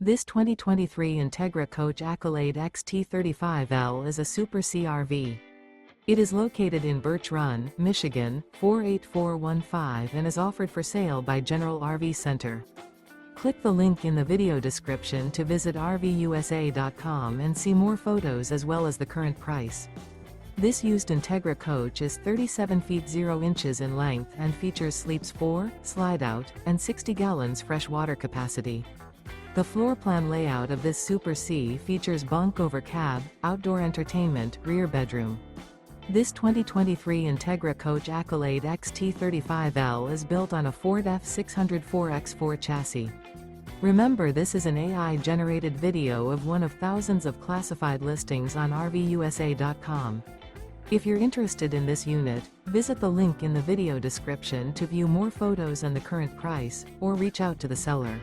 This 2023 Entegra Coach Accolade XT 35L is a Super CRV. It is located in Birch Run, Michigan, 48415 and is offered for sale by General RV Center. Click the link in the video description to visit RVUSA.com and see more photos as well as the current price. This used Entegra coach is 37 feet 0 inches in length and features sleeps 4, Slideout, and 60 gallons fresh water capacity. The floor plan layout of this Super C features bunk over cab, outdoor entertainment, rear bedroom. This 2023 Entegra Coach Accolade XT 35L is built on a Ford F600 4x4 chassis. Remember, this is an AI-generated video of one of thousands of classified listings on RVUSA.com. If you're interested in this unit, visit the link in the video description to view more photos and the current price, or reach out to the seller.